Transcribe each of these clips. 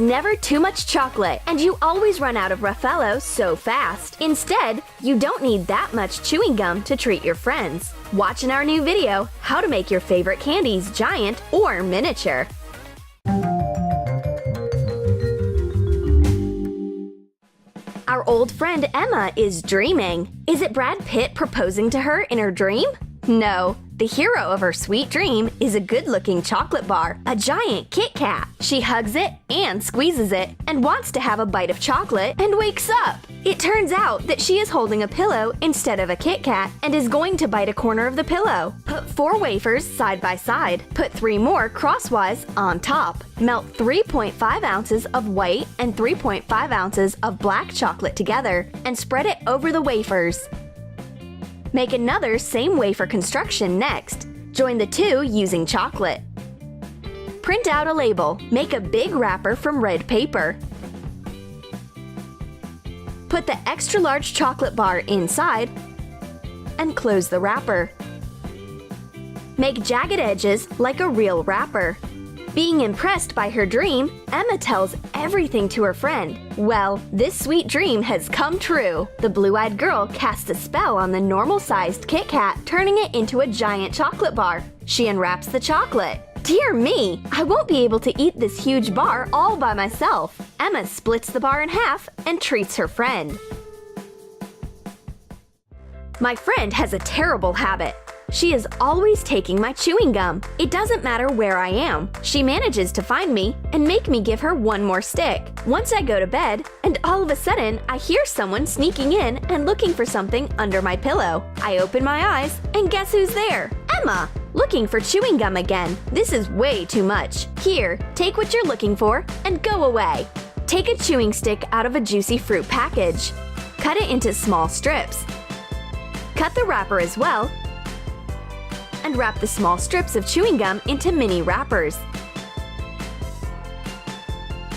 never too much chocolate, and you always run out of Raffaello so fast. Instead, you don't need that much chewing gum to treat your friends. Watch in our new video how to make your favorite candies giant or miniature. Our old friend Emma is dreaming. Is it Brad Pitt proposing to her in her dream? No. The hero of her sweet dream is a good-looking chocolate bar, a giant Kit Kat. She hugs it and squeezes it and wants to have a bite of chocolate and wakes up. It turns out that she is holding a pillow instead of a Kit Kat and is going to bite a corner of the pillow. Put 4 wafers side by side. Put 3 more crosswise on top. Melt 3.5 ounces of white and 3.5 ounces of black chocolate together and spread it over the wafers. Make another same wafer construction next. Join the two using chocolate. Print out a label. Make a big wrapper from red paper. Put the extra large chocolate bar inside and close the wrapper. Make jagged edges like a real wrapper. Being impressed by her dream, Emma tells everything to her friend. Well, this sweet dream has come true. The blue-eyed girl casts a spell on the normal-sized Kit Kat, turning it into a giant chocolate bar. She unwraps the chocolate. Dear me, I won't be able to eat this huge bar all by myself. Emma splits the bar in half and treats her friend. My friend has a terrible habit. She is always taking my chewing gum. It doesn't matter where I am. She manages to find me and make me give her one more stick. Once I go to bed, and all of a sudden I hear someone sneaking in and looking for something under my pillow. I open my eyes, and guess who's there? Emma! Looking for chewing gum again. This is way too much. Here, take what you're looking for and go away. Take a chewing stick out of a juicy fruit package. Cut it into small strips. Cut the wrapper as well, and wrap the small strips of chewing gum into mini wrappers.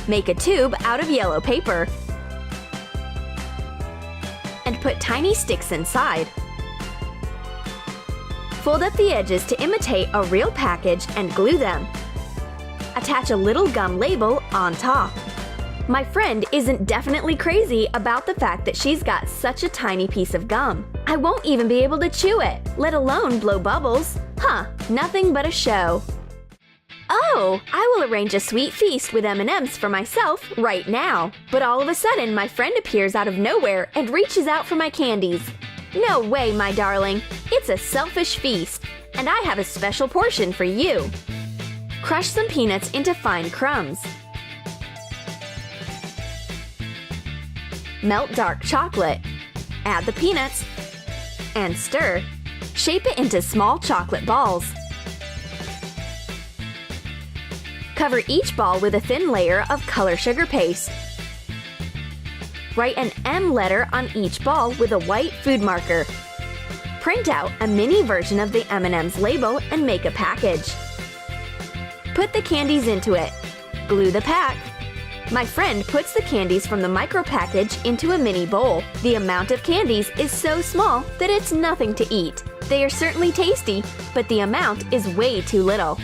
Make a tube out of yellow paper and put tiny sticks inside. Fold up the edges to imitate a real package and glue them. Attach a little gum label on top. My friend isn't definitely crazy about the fact that she's got such a tiny piece of gum. I won't even be able to chew it, let alone blow bubbles. Huh, nothing but a show. Oh, I will arrange a sweet feast with M&Ms for myself right now. But all of a sudden, my friend appears out of nowhere and reaches out for my candies. No way, my darling. It's a selfish feast, and I have a special portion for you. Crush some peanuts into fine crumbs. Melt dark chocolate. Add the peanuts and stir. Shape it into small chocolate balls. Cover each ball with a thin layer of color sugar paste. Write an M letter on each ball with a white food marker. Print out a mini version of the M&M's label and make a package. Put the candies into it. Glue the pack. My friend puts the candies from the micro package into a mini bowl. The amount of candies is so small that it's nothing to eat. They are certainly tasty, but the amount is way too little.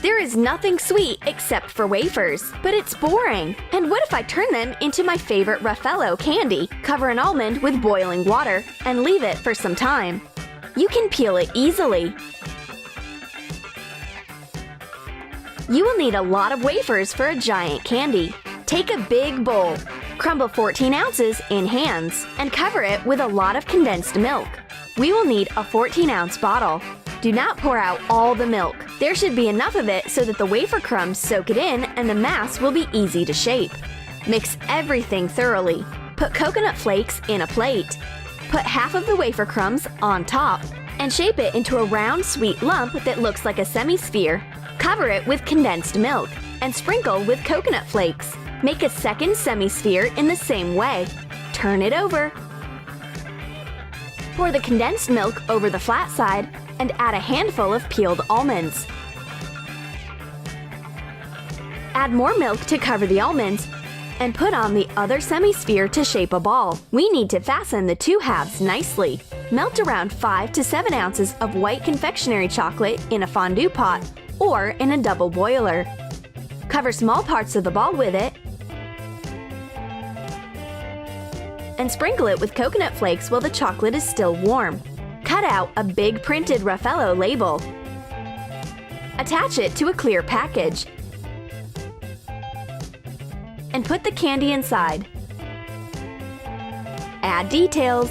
There is nothing sweet except for wafers, but it's boring. And what if I turn them into my favorite Raffaello candy? Cover an almond with boiling water and leave it for some time. You can peel it easily. You will need a lot of wafers for a giant candy. Take a big bowl, crumble 14 ounces in hands, and cover it with a lot of condensed milk. We will need a 14-ounce bottle. Do not pour out all the milk. There should be enough of it so that the wafer crumbs soak it in and the mass will be easy to shape. Mix everything thoroughly. Put coconut flakes in a plate. Put half of the wafer crumbs on top and shape it into a round sweet lump that looks like a semi-sphere. Cover it with condensed milk and sprinkle with coconut flakes. Make a second semi-sphere in the same way. Turn it over. Pour the condensed milk over the flat side and add a handful of peeled almonds. Add more milk to cover the almonds and put on the other semi-sphere to shape a ball. We need to fasten the two halves nicely. Melt around 5 to 7 ounces of white confectionery chocolate in a fondue pot or in a double boiler. Cover small parts of the ball with it and sprinkle it with coconut flakes while the chocolate is still warm. Cut out a big printed Raffaello label. Attach it to a clear package and put the candy inside. Add details.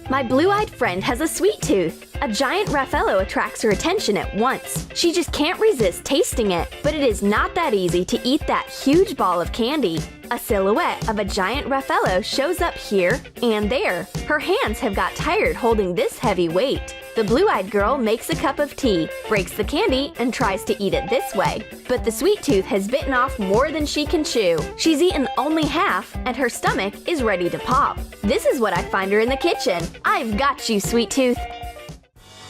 My blue-eyed friend has a sweet tooth. A giant Raffaello attracts her attention at once. She just can't resist tasting it, but it is not that easy to eat that huge ball of candy. A silhouette of a giant Raffaello shows up here and there. Her hands have got tired holding this heavy weight. The blue-eyed girl makes a cup of tea, breaks the candy, and tries to eat it this way. But the sweet tooth has bitten off more than she can chew. She's eaten only half, and her stomach is ready to pop. This is what I find her in the kitchen. I've got you, sweet tooth.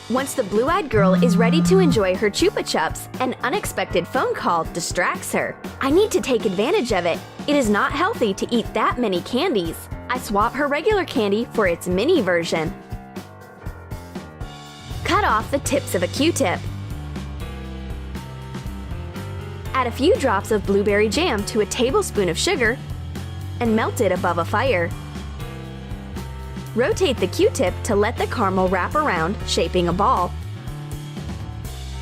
Once the blue-eyed girl is ready to enjoy her Chupa Chups, an unexpected phone call distracts her. I need to take advantage of it. It is not healthy to eat that many candies. I swap her regular candy for its mini version. Cut off the tips of a Q-tip. Add a few drops of blueberry jam to a tablespoon of sugar and melt it above a fire. Rotate the Q-tip to let the caramel wrap around, shaping a ball.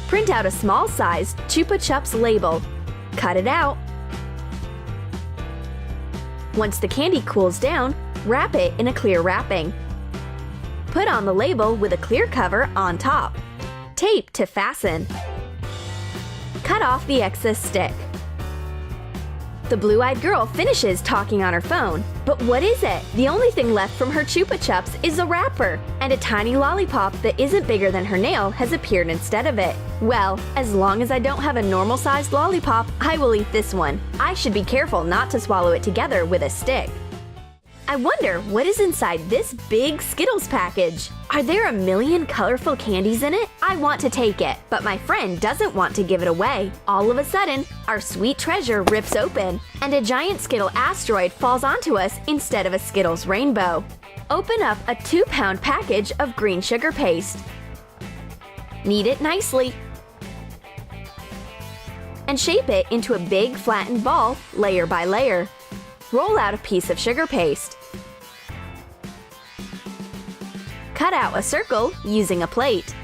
Print out a small-sized Chupa Chups label. Cut it out. Once the candy cools down, wrap it in a clear wrapping. Put on the label with a clear cover on top. Tape to fasten. Cut off the excess stick. The blue-eyed girl finishes talking on her phone. But what is it? The only thing left from her Chupa Chups is a wrapper, and a tiny lollipop that isn't bigger than her nail has appeared instead of it. Well, as long as I don't have a normal-sized lollipop, I will eat this one. I should be careful not to swallow it together with a stick. I wonder what is inside this big Skittles package. Are there a million colorful candies in it? I want to take it, but my friend doesn't want to give it away. All of a sudden, our sweet treasure rips open, and a giant Skittle asteroid falls onto us instead of a Skittles rainbow. Open up a 2-pound package of green sugar paste. Knead it nicely and shape it into a big flattened ball, layer by layer. Roll out a piece of sugar paste. Cut out a circle using a plate.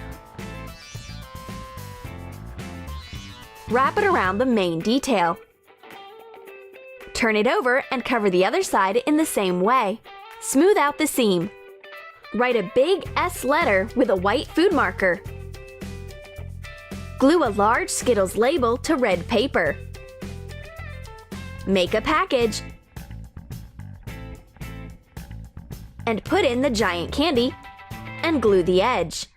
Wrap it around the main detail. Turn it over and cover the other side in the same way. Smooth out the seam. Write a big S letter with a white food marker. Glue a large Skittles label to red paper. Make a package and put in the giant candy and glue the edge.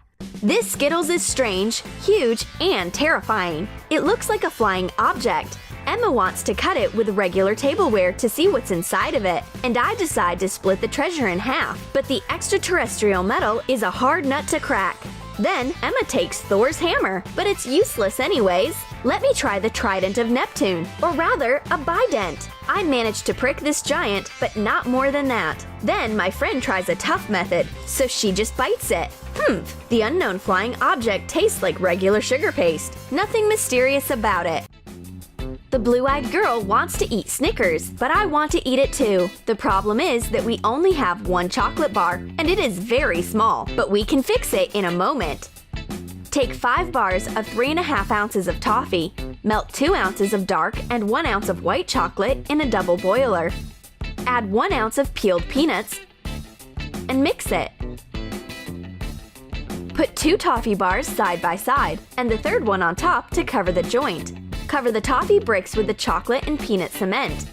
This Skittles is strange, huge, and terrifying. It looks like a flying object. Emma wants to cut it with regular tableware to see what's inside of it, and I decide to split the treasure in half, but the extraterrestrial metal is a hard nut to crack. Then Emma takes Thor's hammer, but it's useless anyways. Let me try the trident of Neptune, or rather, a bident. I managed to prick this giant, but not more than that. Then my friend tries a tough method, so she just bites it. The unknown flying object tastes like regular sugar paste. Nothing mysterious about it. The blue-eyed girl wants to eat Snickers, but I want to eat it too. The problem is that we only have one chocolate bar, and it is very small, but we can fix it in a moment. Take 5 bars of 3½ ounces of toffee. Melt 2 ounces of dark and 1 ounce of white chocolate in a double boiler. Add 1 ounce of peeled peanuts and mix it. Put 2 toffee bars side by side, and the third one on top to cover the joint. Cover the toffee bricks with the chocolate and peanut cement.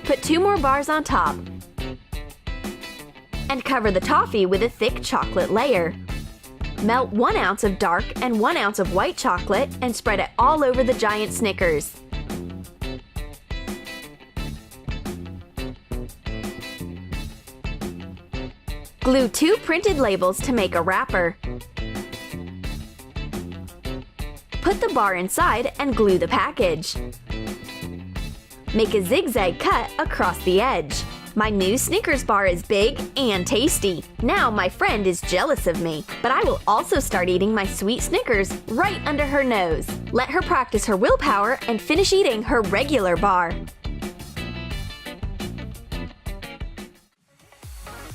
Put 2 more bars on top and cover the toffee with a thick chocolate layer. Melt 1 ounce of dark and 1 ounce of white chocolate and spread it all over the giant Snickers. Glue 2 printed labels to make a wrapper. Put the bar inside and glue the package. Make a zigzag cut across the edge. My new Snickers bar is big and tasty. Now my friend is jealous of me, but I will also start eating my sweet Snickers right under her nose. Let her practice her willpower and finish eating her regular bar.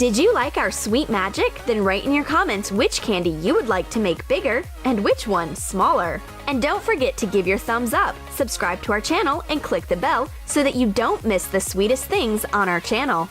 Did you like our sweet magic? Then write in your comments which candy you would like to make bigger and which one smaller. And don't forget to give your thumbs up, subscribe to our channel, and click the bell so that you don't miss the sweetest things on our channel.